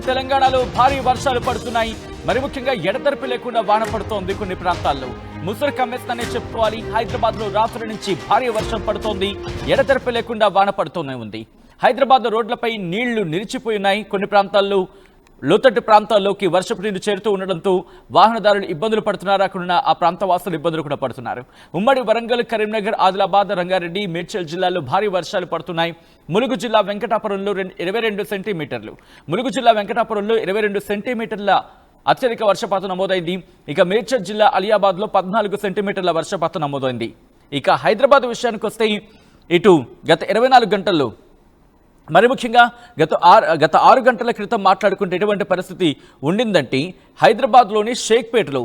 తెలంగాణలో భారీ వర్షాలు పడుతున్నాయి. మరి ముఖ్యంగా ఎడతెరిపి లేకుండా వాన పడుతోంది కొన్ని ప్రాంతాల్లో. ముసురు కమ్మేస్తనే చెప్పుకోవాలి. హైదరాబాద్ లో రాత్రి నుంచి భారీ వర్షం పడుతోంది. ఎడతెరిపి లేకుండా వాన పడుతూనే ఉంది. హైదరాబాద్ రోడ్లపై నీళ్లు నిలిచిపోయినాయి. కొన్ని ప్రాంతాల్లో లోతట్టు ప్రాంతాల్లోకి వర్షపు నీరు చేరుతూ ఉండడంతో వాహనదారులు ఇబ్బందులు పడుతున్నారు. అక్కడున్న ఆ ప్రాంత వాసులు ఇబ్బందులు కూడా పడుతున్నారు. ఉమ్మడి వరంగల్, కరీంనగర్, ఆదిలాబాద్, రంగారెడ్డి, మేడ్చల్ జిల్లాల్లో భారీ వర్షాలు పడుతున్నాయి. ములుగు జిల్లా వెంకటాపురంలో 22 సెంటీమీటర్లు, ములుగు జిల్లా వెంకటాపురంలో 22 సెంటీమీటర్ల అత్యధిక వర్షపాతం నమోదైంది. ఇక మేడ్చల్ జిల్లా అలియాబాద్లో 14 సెంటీమీటర్ల వర్షపాతం నమోదైంది. ఇక హైదరాబాద్ విషయానికి వస్తే ఇటు గత 24 గంటల్లో మరి ముఖ్యంగా గత 6 గంటల క్రితం మాట్లాడుకుంటే ఎటువంటి పరిస్థితి ఉండిందంటే హైదరాబాద్లోని షేక్పేటలో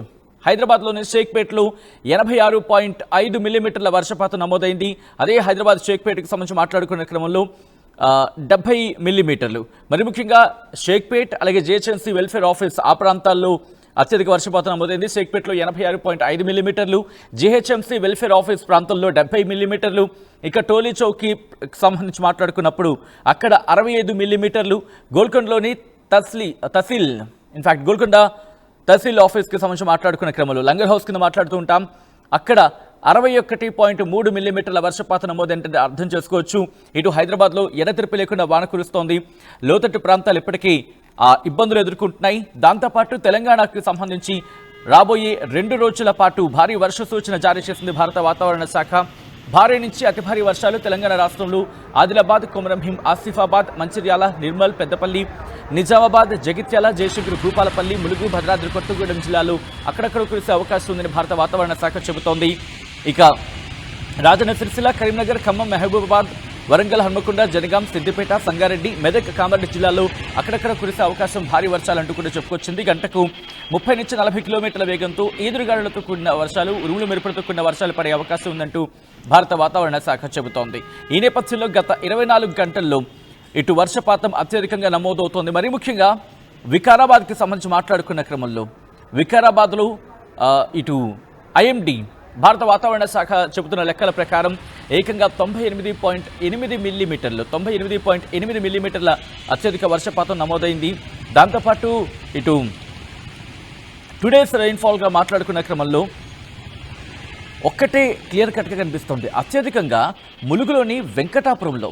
86.5 మిల్లీమీటర్ల వర్షపాతం నమోదైంది. అదే హైదరాబాద్ షేక్పేటకి సంబంధించి మాట్లాడుకునే క్రమంలో 70 మిల్లీమీటర్లు. మరి ముఖ్యంగా షేక్పేట్ అలాగే జిహెచ్ఎంసీ వెల్ఫేర్ ఆఫీస్ ఆ ప్రాంతాల్లో అత్యధిక వర్షపాతం నమోదైంది. షేక్పేట్లో 86.5 మిల్లీమీటర్లు, జిహెచ్ఎంసీ వెల్ఫేర్ ఆఫీస్ ప్రాంతంలో 70 మిల్లీమీటర్లు. ఇక టోలీ చౌకీ సంబంధించి మాట్లాడుకున్నప్పుడు అక్కడ 65 మిల్లీమీటర్లు. గోల్కొండలోని తహసీల్ గోల్కొండ తహసీల్ ఆఫీస్కి సంబంధించి మాట్లాడుకునే క్రమంలో లంగర్ హౌస్ కింద మాట్లాడుతూ ఉంటాం. అక్కడ 61.3 మిల్లీమీటర్ల వర్షపాతం నమోదంటే అర్థం చేసుకోవచ్చు. ఇటు హైదరాబాద్లో ఎడతెరిపి లేకుండా వాన కురుస్తోంది. లోతట్టు ప్రాంతాలు ఇప్పటికీ ఇబ్బందులు ఎదుర్కొంటున్నాయి. దాంతోపాటు తెలంగాణకు సంబంధించి రాబోయే 2 రోజుల పాటు భారీ వర్ష సూచన జారీ చేసింది భారత వాతావరణ శాఖ. భారీ నుంచి అతి భారీ వర్షాలు తెలంగాణ రాష్ట్రంలో ఆదిలాబాద్, కొమరంభీం, ఆసిఫాబాద్, మంచిర్యాల, నిర్మల్, పెద్దపల్లి, నిజామాబాద్, జగిత్యాల, జయశంకర్, భూపాలపల్లి, ములుగు, భద్రాద్రి కొత్తగూడెం జిల్లాలో అక్కడక్కడ కురిసే అవకాశం ఉందని భారత వాతావరణ శాఖ చెబుతోంది. ఇక రాజన్న సిరిసిల్ల, కరీంనగర్, ఖమ్మం, మహబూబాబాద్, వరంగల్, హన్మకొండ, జనగాం, సిద్దిపేట, సంగారెడ్డి, మెదక్, కామారెడ్డి జిల్లాల్లో అక్కడక్కడ కురిసే అవకాశం భారీ వర్షాలంటూ కూడా చెప్పుకొచ్చింది. గంటకు 30 నుంచి 40 కిలోమీటర్ల వేగంతో ఈదురుగాలులతో కూడిన వర్షాలు, ఉరుములు మెరుపులతో కూడిన వర్షాలు పడే అవకాశం ఉందంటూ భారత వాతావరణ శాఖ చెబుతోంది. ఈ నేపథ్యంలో గత 24 గంటల్లో ఇటు వర్షపాతం అత్యధికంగా నమోదవుతోంది. మరి ముఖ్యంగా వికారాబాద్కి సంబంధించి మాట్లాడుకున్న క్రమంలో వికారాబాద్లో ఇటు ఐఎండీ భారత వాతావరణ శాఖ చెబుతున్న లెక్కల ప్రకారం ఏకంగా 98.8 మిల్లీమీటర్ల అత్యధిక వర్షపాతం నమోదైంది. దాంతోపాటు ఇటు టుడేస్ రెయిన్ఫాల్గా మాట్లాడుకున్న క్రమంలో ఒక్కటే క్లియర్ కట్గా కనిపిస్తుంది. అత్యధికంగా ములుగులోని వెంకటాపురంలో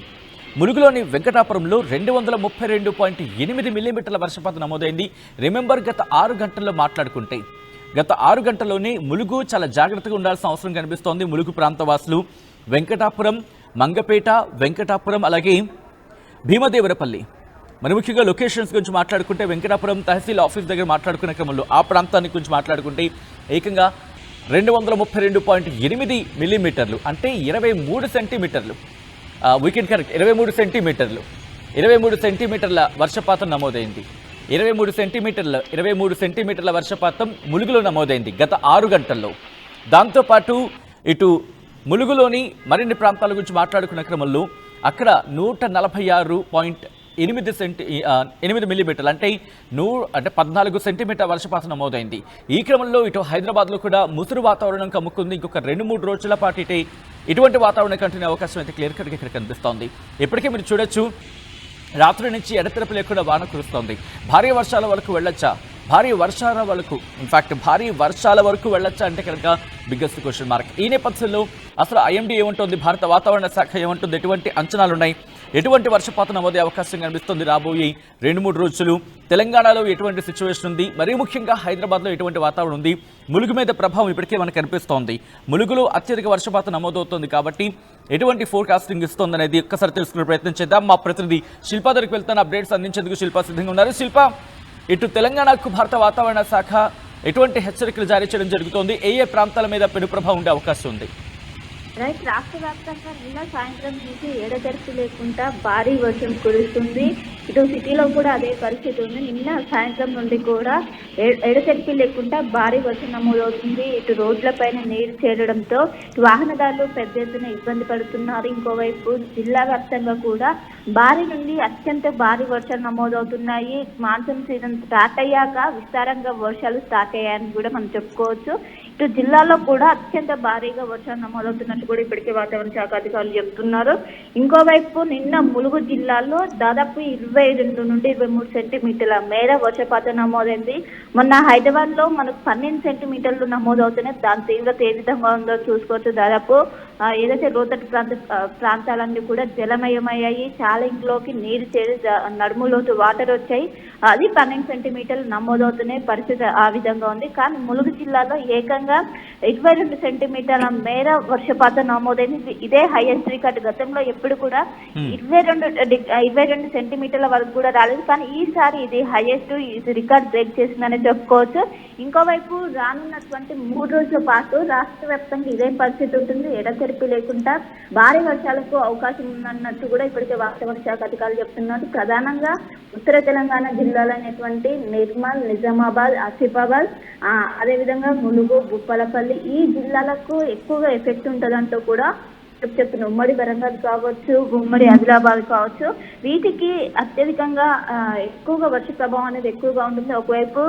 232.8 మిల్లీమీటర్ల వర్షపాతం నమోదైంది. రిమెంబర్ గత 6 గంటల్లో మాట్లాడుకుంటే గత 6 గంటల్లోనే ములుగు చాలా జాగ్రత్తగా ఉండాల్సిన అవసరం కనిపిస్తోంది. ములుగు ప్రాంతవాసులు వెంకటాపురం, మంగపేట, వెంకటాపురం అలాగే భీమదేవరపల్లి. మరి ముఖ్యంగా లొకేషన్స్ గురించి మాట్లాడుకుంటే వెంకటాపురం తహసీల్ ఆఫీస్ దగ్గర మాట్లాడుకునే క్రమంలో ఆ ప్రాంతాన్ని గురించి మాట్లాడుకుంటే ఏకంగా 232.8 మిల్లీమీటర్లు అంటే 23 సెంటీమీటర్లు వీకెండ్ కరెక్ట్ 23 సెంటీమీటర్ల వర్షపాతం నమోదైంది. 23 సెంటీమీటర్ల వర్షపాతం ములుగులో నమోదైంది గత 6 గంటల్లో. దాంతోపాటు ఇటు ములుగులోని మరిన్ని ప్రాంతాల గురించి మాట్లాడుకున్న క్రమంలో అక్కడ 146.8 మిల్లీమీటర్లు అంటే 14 సెంటీమీటర్ల వర్షపాతం నమోదైంది. ఈ క్రమంలో ఇటు హైదరాబాద్లో కూడా ముసురు వాతావరణం కమ్ముకుంది. ఇంకొక 2-3 రోజుల పాటు ఇటువంటి వాతావరణం కంటిన్యూ అవకాశం అయితే క్లియర్ కట్గా ఇక్కడ కనిపిస్తోంది. ఇప్పటికే మీరు చూడొచ్చు రాత్రి నుంచి ఎడతెరపి లేకుండా వాన కురుస్తోంది. భారీ వర్షాల వరకు వెళ్ళొచ్చా అంటే కనుక బిగ్గెస్ట్ క్వశ్చన్ మార్క్. ఈ నేపథ్యంలో అసలు ఐఎండీ ఏమంటుంది, భారత వాతావరణ శాఖ ఏమంటుంది, ఎటువంటి అంచనాలు ఉన్నాయి, ఎటువంటి వర్షపాతం నమోదే అవకాశం కనిపిస్తుంది రాబోయే 2-3 రోజులు, తెలంగాణలో ఎటువంటి సిచ్యువేషన్ ఉంది, మరీ ముఖ్యంగా హైదరాబాద్లో ఎటువంటి వాతావరణం ఉంది, ములుగు మీద ప్రభావం ఇప్పటికే మనకు కనిపిస్తోంది. ములుగులో అత్యధిక వర్షపాతం నమోదవుతోంది కాబట్టి ఎటువంటి ఫోర్కాస్టింగ్ ఇస్తోందనేది ఒక్కసారి తెలుసుకునే ప్రయత్నం చేద్దాం. మా ప్రతినిధి శిల్ప దగ్గరికి వెళ్తాను, అప్డేట్స్ అందించేందుకు శిల్ప సిద్ధంగా ఉన్నారు. శిల్ప, ఇటు తెలంగాణకు భారత వాతావరణ శాఖ ఎటువంటి హెచ్చరికలు జారీ చేయడం జరుగుతోంది, ఏ ప్రాంతాల మీద పెను ప్రభావం ఉండే అవకాశం ఉంది? రైట్, రాష్ట్ర వ్యాప్తంగా నిన్న సాయంత్రం నుంచి ఎడతెరిపి లేకుండా భారీ వర్షం కురుస్తుంది. ఇటు సిటీలో కూడా అదే పరిస్థితి ఉంది. నిన్న సాయంత్రం నుండి కూడా ఎడతెరిపి లేకుండా భారీ వర్షం నమోదవుతుంది. ఇటు రోడ్లపైన నీరు చేరడంతో వాహనదారులు పెద్ద ఎత్తున ఇబ్బంది పడుతున్నారు. ఇంకోవైపు జిల్లా వ్యాప్తంగా కూడా భారీ నుండి అత్యంత భారీ వర్షాలు నమోదవుతున్నాయి. మాన్సూన్ సీజన్ స్టార్ట్ అయ్యాక విస్తారంగా వర్షాలు స్టార్ట్ అయ్యాయని కూడా మనం చెప్పుకోవచ్చు. ఇక ఇటు జిల్లాలో కూడా అత్యంత భారీగా వర్షాలు నమోదవుతున్నట్టు కూడా ఇప్పటికే వాతావరణ శాఖ అధికారులు చెప్తున్నారు. ఇంకోవైపు నిన్న ములుగు జిల్లాలో దాదాపు 22 నుండి 23 సెంటీమీటర్ల మేర వర్షపాతం నమోదైంది. మొన్న హైదరాబాద్ లో మనకు 12 సెంటీమీటర్లు నమోదవుతున్నాయి. దాని తీవ్రత ఏ విధంగా ఉందో చూసుకోవచ్చు. దాదాపు ఏదైతే లోతట్టు ప్రాంతాలన్నీ కూడా జలమయమయ్యాయి. చాలా ఇంట్లోకి నీరు చేరి నడుములోతు వాటర్ వచ్చాయి. అది 12 సెంటీమీటర్లు నమోదవుతున్నాయి. పరిస్థితి ఆ విధంగా ఉంది. కానీ ములుగు జిల్లాలో ఏకంగా 22 సెంటీమీటర్ల మేర వర్షపాతం నమోదైంది. ఇదే హైయెస్ట్ రికార్డ్. గతంలో ఎప్పుడు కూడా 22 సెంటీమీటర్ల వరకు కూడా రాలేదు. కానీ ఈసారి ఇది హైయెస్ట్, ఇది రికార్డ్ బ్రేక్ చేసిందని చెప్పుకోవచ్చు. ఇంకోవైపు రానున్నటువంటి 3 రోజుల పాటు రాష్ట్ర వ్యాప్తంగా ఇదే పరిస్థితి ఉంటుంది. ఎడతెరిపి లేకుండా భారీ వర్షాలకు అవకాశం ఉందన్నట్టు కూడా ఇప్పటికే వాతావరణ శాఖ అధికారులు చెప్తున్నారు. ప్రధానంగా ఉత్తర తెలంగాణ జిల్లాలైనటువంటి నిర్మల్, నిజామాబాద్, ఆసిఫాబాద్, అదేవిధంగా ములుగు, భూపాలపల్లి ఈ జిల్లాలకు ఎక్కువగా ఎఫెక్ట్ ఉంటుందంటూ కూడా చెప్తున్న ఉమ్మడి వరంగల్ కావచ్చు, ఉమ్మడి ఆదిలాబాద్ కావచ్చు, వీటికి అత్యధికంగా ఎక్కువగా వర్ష ప్రభావం అనేది ఎక్కువగా ఉంటుంది. ఒకవైపు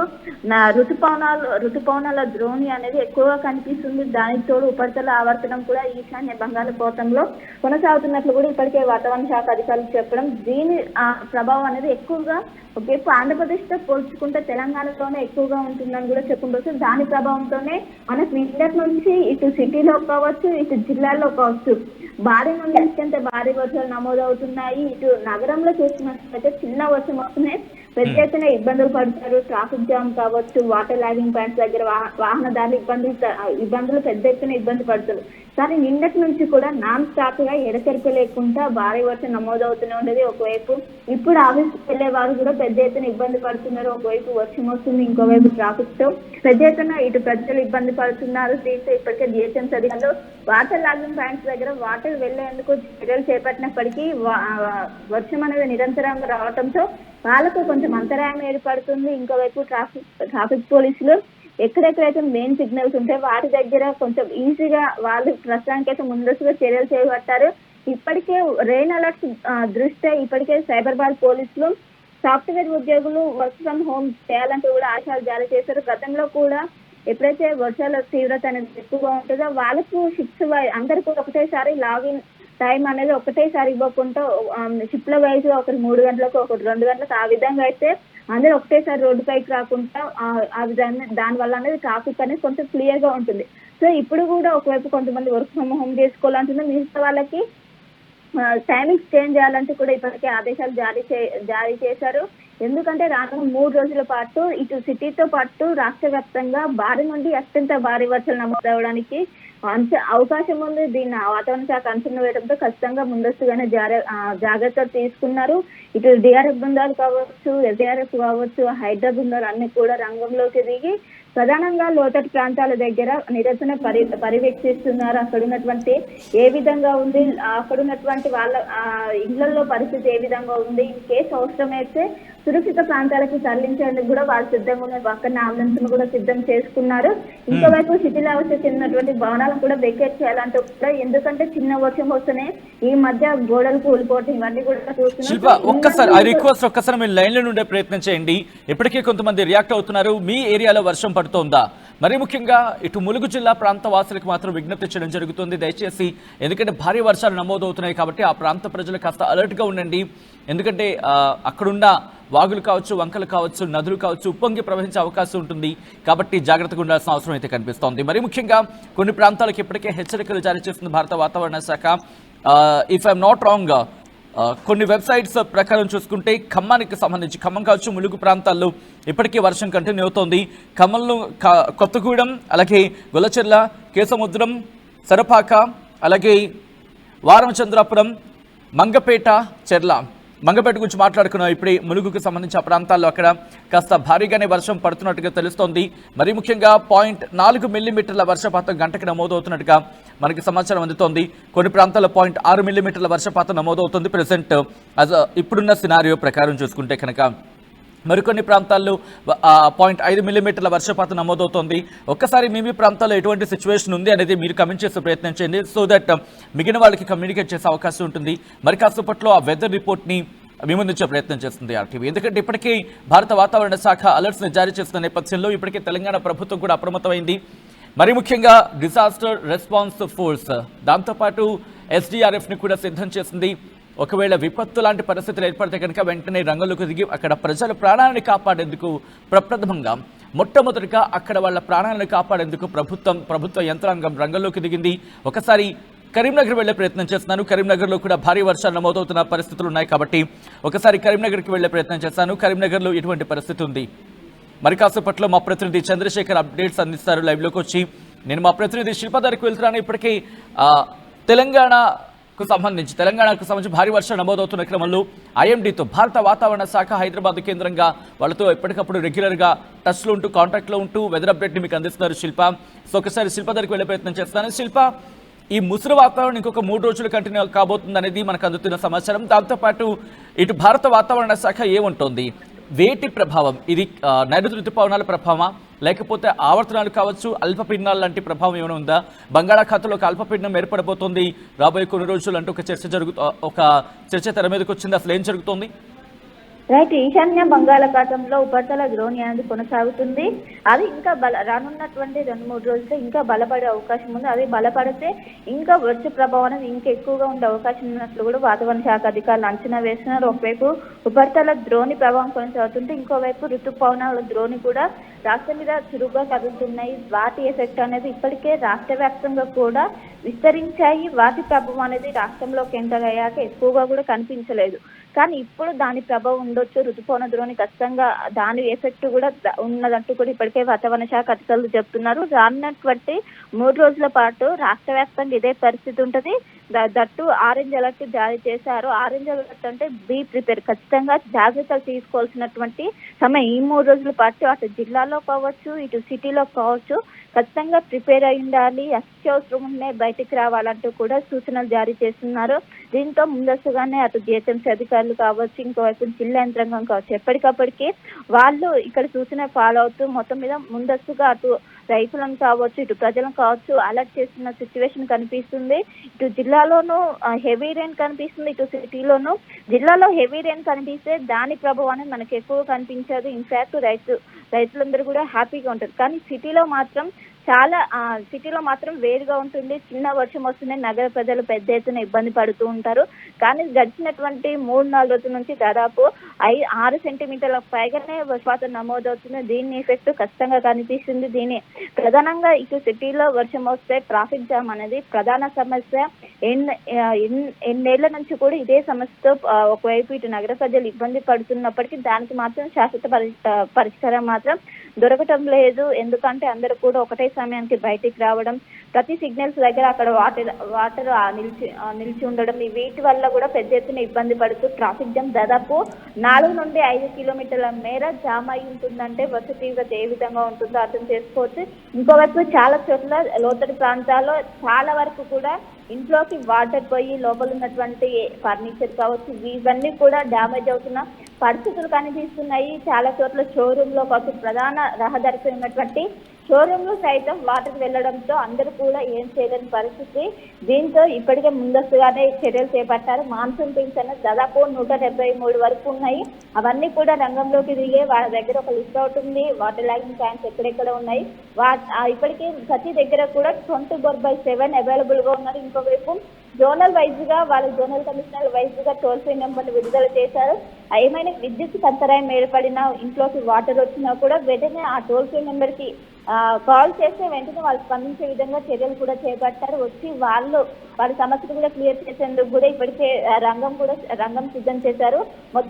ఋతుపవనాల ద్రోణి అనేది ఎక్కువగా కనిపిస్తుంది. దానికి తోడు ఉపరితల ఆవర్తనం కూడా ఈశాన్య బంగాళాఖాతంలో కొనసాగుతున్నట్లు కూడా ఇప్పటికే వాతావరణ శాఖ అధికారులు చెప్పడం. దీని ప్రభావం అనేది ఎక్కువగా ఒకవైపు ఆంధ్రప్రదేశ్తో పోల్చుకుంటే తెలంగాణలోనే ఎక్కువగా ఉంటుందని కూడా చెప్పుకోవచ్చు. దాని ప్రభావంతోనే మనకు నిన్నటి నుంచి ఇటు సిటీలో కావచ్చు, ఇటు జిల్లాల్లో కావచ్చు భారీ నుండి అత్యంత భారీ వర్షాలు నమోదవుతున్నాయి. ఇటు నగరంలో చూస్తున్నట్లయితే చిన్న వర్షం వస్తున్నాయి, పెద్ద ఎత్తున ఇబ్బందులు పడతారు. ట్రాఫిక్ జామ్ కావచ్చు, వాటర్ లాగింగ్ పాయింట్స్ దగ్గర వాహనదారులు ఇబ్బందులు పెద్ద ఎత్తున ఇబ్బంది పడుతున్నారు. కానీ నిన్నటి నుంచి కూడా నాన్ స్టాప్ గా ఎడతెరిపి లేకుండా భారీ వర్షం నమోదవుతూనే ఉండేది. ఒకవైపు ఇప్పుడు ఆఫీస్కి వెళ్లే వారు కూడా పెద్ద ఎత్తున ఇబ్బంది పడుతున్నారు. ఒకవైపు వర్షం వస్తుంది, ఇంకోవైపు ట్రాఫిక్ తో పెద్ద ఎత్తున ఇటు ప్రజలు ఇబ్బంది పడుతున్నారు. దీంతో ఇప్పటికే జిహెచ్ఎంసీ అధికారులు వాటర్ లాగింగ్ పాయింట్స్ దగ్గర వాటర్ వెళ్లేందుకు చర్యలు చేపట్టినప్పటికీ వర్షం అనేది నిరంతరంగా రావడంతో వాళ్ళకు కొంచెం అంతరాయం ఏర్పడుతుంది. ఇంకోవైపు ట్రాఫిక్ పోలీసులు ఎక్కడెక్కడైతే మెయిన్ సిగ్నల్స్ ఉంటాయో వాటి దగ్గర కొంచెం ఈజీగా వాళ్ళు ప్రస్తుతానికైతే ముందస్తుగా చర్యలు చేపట్టారు. ఇప్పటికే రెయిన్ అలర్ట్స్ దృష్ట్యా ఇప్పటికే సైబరాబాద్ పోలీసులు సాఫ్ట్వేర్ ఉద్యోగులు వర్క్ ఫ్రమ్ హోమ్ చేయాలంటూ కూడా ఆదేశాలు జారీ చేశారు. గతంలో కూడా ఎప్పుడైతే వర్షాల తీవ్రత అనేది ఎక్కువగా ఉంటుందో వాళ్ళకు షిఫ్ట్స్ అందరికీ ఒకటేసారి లాగిన్ టైం అనేది ఒకటేసారి ఇవ్వకుండా షిఫ్ట్ల వైజ్ ఒకరు 3 గంటలకు, ఒకరు 2 గంటలకు, ఆ విధంగా అయితే అందరూ ఒకటేసారి రోడ్డు పైకి రాకుండా ఆ విధంగా దాని వల్ల అనేది ట్రాఫిక్ అనేది కొంచెం క్లియర్ గా ఉంటుంది. సో ఇప్పుడు కూడా ఒకవైపు కొంతమంది వర్క్ ఫ్రమ్ హోమ్ చేసుకోవాలంటున్నారు. మిగతా వాళ్ళకి టైమింగ్స్ చేంజ్ చేయాలంటూ కూడా ఇప్పటికే ఆదేశాలు జారీ చేశారు. ఎందుకంటే రానున్న 3 రోజుల పాటు ఇటు సిటీతో పాటు రాష్ట్ర వ్యాప్తంగా భారీ నుండి అత్యంత భారీ వర్షాలు నమోదవడానికి అవకాశం ఉంది. దీన్ని వాతావరణ శాఖ అంచనా వేయడంతో ఖచ్చితంగా ముందస్తుగానే జాగ్రత్తలు తీసుకున్నారు. ఇటు డిఆర్ఎఫ్ బృందాలు కావచ్చు, ఎస్డిఆర్ఎఫ్ కావచ్చు, హైడ్రా బృందాలు అన్ని కూడా రంగంలోకి దిగి ప్రధానంగా లోతట్టు ప్రాంతాల దగ్గర నిరంతరం పర్యవేక్షిస్తున్నారు. అక్కడ ఉన్నటువంటి ఏ విధంగా ఉంది, అక్కడ ఉన్నటువంటి వాళ్ళ ఇళ్లలో పరిస్థితి ఏ విధంగా ఉంది, ఇన్ కేసు అవసరమైతే సురక్షిత ప్రాంతాలకు తరలించేందుకు కూడా వాళ్ళు సిద్ధంగా ఉన్నారు. పక్కన అంబులెన్స్ కూడా సిద్ధం చేసుకున్నారు. ఇంకోవైపు శిథిలావస్థ చెందినటువంటి భవనాలను కూడా వెకేట్ చేయాలంటూ కూడా, ఎందుకంటే చిన్న వర్షం వస్తేనే ఈ మధ్య గోడలు కూలిపోవటం ఇవన్నీ కూడా చూస్తున్నాం. ఒక్కసారి మీరు లైన్ లో ఉండే ప్రయత్నం చేయండి. ఇప్పటికే కొంతమంది రియాక్ట్ అవుతున్నారు. మీ ఏరియాలో వర్షం పడుతోందా? మరి ముఖ్యంగా ఇటు ములుగు జిల్లా ప్రాంత వాసులకు మాత్రం విజ్ఞప్తి చేయడం జరుగుతుంది. దయచేసి, ఎందుకంటే భారీ వర్షాలు నమోదవుతున్నాయి కాబట్టి ఆ ప్రాంత ప్రజలు కాస్త అలర్ట్గా ఉండండి. ఎందుకంటే అక్కడున్న వాగులు కావచ్చు, వంకలు కావచ్చు, నదులు కావచ్చు ఉప్పొంగి ప్రవహించే అవకాశం ఉంటుంది. కాబట్టి జాగ్రత్తగా ఉండాల్సిన అవసరం అయితే కనిపిస్తోంది. మరి ముఖ్యంగా కొన్ని ప్రాంతాలకు ఇప్పటికే హెచ్చరికలు జారీ చేస్తుంది భారత వాతావరణ శాఖ. ఇఫ్ ఐఎమ్ నాట్ రాంగ్, కొన్ని వెబ్సైట్స్ ప్రకారం చూసుకుంటే ఖమ్మానికి సంబంధించి ఖమ్మం కావచ్చు, ములుగు ప్రాంతాల్లో ఇప్పటికీ వర్షం కంటిన్యూ అవుతోంది. ఖమ్మంలో కొత్తగూడెం, అలాగే గొల్లచెర్ల, కేసముద్రం, సరపాక, అలాగే వారమచంద్రాపురం, మంగపేట, చెర్ల, మంగపేట గురించి మాట్లాడుకున్నాం. ఇప్పుడే ములుగుకు సంబంధించి ఆ ప్రాంతాల్లో అక్కడ కాస్త భారీగానే వర్షం పడుతున్నట్టుగా తెలుస్తోంది. మరి ముఖ్యంగా 0.4 మిల్లీమీటర్ల వర్షపాతం గంటకు నమోదవుతున్నట్టుగా మనకి సమాచారం అందుతోంది. కొన్ని ప్రాంతాల్లో 0.6 మిల్లీమీటర్ల వర్షపాతం నమోదవుతుంది ప్రెసెంట్ ఇప్పుడున్న సినారియో ప్రకారం చూసుకుంటే కనుక. మరికొన్ని ప్రాంతాల్లో 0.5 మిల్లీమీటర్ల వర్షపాతం నమోదవుతోంది. ఒక్కసారి మీ ప్రాంతాల్లో ఎటువంటి సిచ్యువేషన్ ఉంది అనేది మీరు కమెంట్ చేసే ప్రయత్నం చేయండి. సో దట్ మిగిలిన వాళ్ళకి కమ్యూనికేట్ చేసే అవకాశం ఉంటుంది. మరి కాసేపట్లో ఆ వెదర్ రిపోర్ట్ని మీ ముందుంచే ప్రయత్నం చేస్తుంది ఆర్టీవీ. ఎందుకంటే ఇప్పటికే భారత వాతావరణ శాఖ అలర్ట్స్ని జారీ చేస్తున్న నేపథ్యంలో ఇప్పటికే తెలంగాణ ప్రభుత్వం కూడా అప్రమత్తమైంది. మరి ముఖ్యంగా డిజాస్టర్ రెస్పాన్స్ ఫోర్స్ దాంతోపాటు ఎస్డీఆర్ఎఫ్ని కూడా సిద్ధం చేసింది. ఒకవేళ విపత్తు లాంటి పరిస్థితులు ఏర్పడితే కనుక వెంటనే రంగంలోకి దిగి అక్కడ ప్రజల ప్రాణాలను కాపాడేందుకు ప్రప్రథమంగా మొట్టమొదటిగా అక్కడ వాళ్ళ ప్రాణాలను కాపాడేందుకు ప్రభుత్వ యంత్రాంగం రంగంలోకి దిగింది. ఒకసారి కరీంనగర్ వెళ్లే ప్రయత్నం చేస్తున్నాను. కరీంనగర్లో కూడా భారీ వర్షాలు నమోదవుతున్న పరిస్థితులు ఉన్నాయి కాబట్టి ఒకసారి కరీంనగర్కి వెళ్లే ప్రయత్నం చేస్తాను. కరీంనగర్లో ఎటువంటి పరిస్థితి ఉంది? మరి కాసేపట్లో మా ప్రతినిధి చంద్రశేఖర్ అప్డేట్స్ అందిస్తారు లైవ్లోకి వచ్చి. నేను మా ప్రతినిధి శిల్ప దగ్గరికి వెళ్తున్నాను. ఇప్పటికీ తెలంగాణకు సంబంధించి భారీ వర్షాలు నమోదవుతున్న క్రమంలో ఐఎండీతో భారత వాతావరణ శాఖ హైదరాబాద్ కేంద్రంగా వాళ్ళతో ఎప్పటికప్పుడు రెగ్యులర్గా టచ్లో ఉంటూ కాంటాక్ట్లో ఉంటూ వెదర్ అప్డేట్ని మీకు అందిస్తున్నారు శిల్ప. సో ఒకసారి శిల్ప దగ్గరికి వెళ్ళే ప్రయత్నం చేస్తాను. శిల్ప, ఈ ముసురు వాతావరణం ఇంకొక 3 రోజులు కంటిన్యూ కాబోతుంది అనేది మనకు అందుతున్న సమాచారం. దాంతోపాటు ఇటు భారత వాతావరణ శాఖ ఏముంటోంది? వేటి ప్రభావం ఇది? నైరుతి ఋతుపవనాల ప్రభావమా, లేకపోతే ఆవర్తనాలు కావచ్చు, అల్పపీడనాలు లాంటి ప్రభావం ఏమైనా ఉందా? బంగాళాఖాతంలో ఒక అల్పపీడనం ఏర్పడబోతోంది రాబోయే కొన్ని రోజులు అంటూ ఒక చర్చ తెర మీదకి వచ్చింది. అసలు ఏం జరుగుతోంది? రైట్, ఈశాన్య బంగాళాఖాతంలో ఉపరితల ద్రోణి అనేది కొనసాగుతుంది. అది ఇంకా రానున్నటువంటి 2-3 రోజుల్లో ఇంకా బలపడే అవకాశం ఉంది. అది బలపడితే ఇంకా వర్ష ప్రభావం అనేది ఇంకా ఎక్కువగా ఉండే అవకాశం ఉన్నట్లు కూడా వాతావరణ శాఖ అధికారులు అంచనా వేస్తున్నారు. ఒకవైపు ఉపరితల ద్రోణి ప్రభావం కొనసాగుతుంటే ఇంకోవైపు ఋతుపవనాల ద్రోణి కూడా రాష్ట్రం మీద చురుగ్గా కదులుతున్నాయి. వాటి ఎఫెక్ట్ అనేది ఇప్పటికే రాష్ట్ర వ్యాప్తంగా కూడా విస్తరించాయి. వాటి ప్రభావం అనేది రాష్ట్రంలోకి ఎంటర్ అయ్యాక ఎక్కువగా కూడా కనిపించలేదు. కానీ ఇప్పుడు దాని ప్రభావం ఉండొచ్చు. ఋతుపవన ద్రోణి ఖచ్చితంగా దాని ఎఫెక్ట్ కూడా ఉన్నదంటూ కూడా ఇప్పటికే వాతావరణ శాఖ అధికారులు చెప్తున్నారు. రానున్నటువంటి 3 రోజుల పాటు రాష్ట్ర వ్యాప్తంగా ఇదే పరిస్థితి ఉంటుంది. దట్టు ఆరెంజ్ అలర్ట్ జారీ చేశారు. ఆరెంజ్ అలర్ట్ అంటే బీ ప్రిపేర్, ఖచ్చితంగా జాగ్రత్తలు తీసుకోవాల్సినటువంటి సమయం. ఈ 3 రోజుల పాటు అటు జిల్లాలో కావచ్చు, ఇటు సిటీలో కావచ్చు, ఖచ్చితంగా ప్రిపేర్ అయి ఉండాలి. అత్యవసరమే బయటికి రావాలంటూ కూడా సూచనలు జారీ చేస్తున్నారు. దీంతో ముందస్తుగానే అటు జిహెచ్ఎంసీ అధికారులు కావచ్చు, ఇంకోవైపు జిల్లా యంత్రాంగం కావచ్చు, ఎప్పటికప్పటికి వాళ్ళు ఇక్కడ సూచన ఫాలో అవుతూ మొత్తం మీద ముందస్తుగా అటు రైతులను కావచ్చు, ఇటు ప్రజలను కావచ్చు అలర్ట్ చేస్తున్న సిచ్యువేషన్ కనిపిస్తుంది. ఇటు జిల్లాలోనూ హెవీ రెయిన్ కనిపిస్తుంది, ఇటు సిటీలోనూ. జిల్లాలో హెవీ రెయిన్ కనిపిస్తే దాని ప్రభావం అనేది మనకు ఎక్కువ కనిపించదు. ఇన్ఫాక్ట్ రైతులందరూ కూడా హ్యాపీగా ఉంటారు. కానీ సిటీలో మాత్రం వేరుగా ఉంటుంది. చిన్న వర్షం వస్తూనే నగర ప్రజలు పెద్ద ఎత్తున ఇబ్బంది పడుతూ ఉంటారు. కానీ గడిచినటువంటి 3-4 రోజుల నుంచి దాదాపు 6 సెంటీమీటర్ల పైగానే వర్షపాతం నమోదవుతుంది. దీని ఎఫెక్ట్ ఖచ్చితంగా కనిపిస్తుంది. దీని ప్రధానంగా ఇటు సిటీలో వర్షం వస్తే ట్రాఫిక్ జామ్ అనేది ప్రధాన సమస్య. ఎన్నేళ్ల నుంచి కూడా ఇదే సమస్యతో ఒకవైపు ఇటు నగర ప్రజలు ఇబ్బంది పడుతున్నప్పటికీ దానికి మాత్రం శాశ్వత పరిష్కారం మాత్రం దొరకటం లేదు. ఎందుకంటే అందరూ కూడా ఒకటే సమయానికి బయటికి రావడం, ప్రతి సిగ్నల్స్ దగ్గర అక్కడ వాటర్ నిలిచి ఉండడం, వీటి వల్ల కూడా పెద్ద ఎత్తున ఇబ్బంది పడుతూ ట్రాఫిక్ జామ్ దాదాపు 4 నుండి 5 కిలోమీటర్ల మేర జామ్ అయి ఉంటుందంటే వర్ష తీవ్రత ఏ విధంగా ఉంటుందో అర్థం చేసుకోవచ్చు. ఇంకోవైపు చాలా చోట్ల లోతటి ప్రాంతాల్లో చాలా వరకు కూడా ఇంట్లోకి వాటర్ పోయి లోపల ఉన్నటువంటి ఫర్నిచర్ కావచ్చు, ఇవన్నీ కూడా డ్యామేజ్ అవుతున్న పరిస్థితులు కనిపిస్తున్నాయి. చాలా చోట్ల షోరూమ్ లో కావచ్చు, ప్రధాన రహదారిపై ఉన్నటువంటి షోరూమ్ లో సైతం వాటర్ వెళ్లడంతో అందరూ కూడా ఏం చేయలేని పరిస్థితి. దీంతో ఇప్పటికే ముందస్తుగానే చర్యలు చేపట్టారు. మాన్సూన్ టీమ్స్ అనేది దాదాపు 173 వరకు ఉన్నాయి. అవన్నీ కూడా రంగంలోకి దిగే వాళ్ళ దగ్గర ఒక లిస్ట్ అవుట్ ఉంది. వాటర్ లాగింగ్ ట్యాంక్స్ ఎక్కడెక్కడ ఉన్నాయి. ఇప్పటికీ ప్రతి దగ్గర కూడా 24/7 అవైలబుల్ గా ఉన్నారు. ఇంకోవైపు జోనల్ వైజ్ గా జోనల్ కమిషనర్ వైజ్ గా టోల్ ఫ్రీ నెంబర్లు విడుదల చేశారు. ఏమైనా విద్యుత్ అంతరాయం ఏర్పడినా, ఇంట్లోకి వాటర్ వచ్చినా కూడా వెంటనే ఆ టోల్ ఫ్రీ నెంబర్ కి కాల్ చేస్తే వెంటనే వాళ్ళు స్పందించే విధంగా చర్యలు కూడా చేపట్టారు. వచ్చి వాళ్ళ సమస్యలు కూడా క్లియర్ చేసేందుకు కూడా ఇప్పటికే రంగం సిద్ధం చేశారు.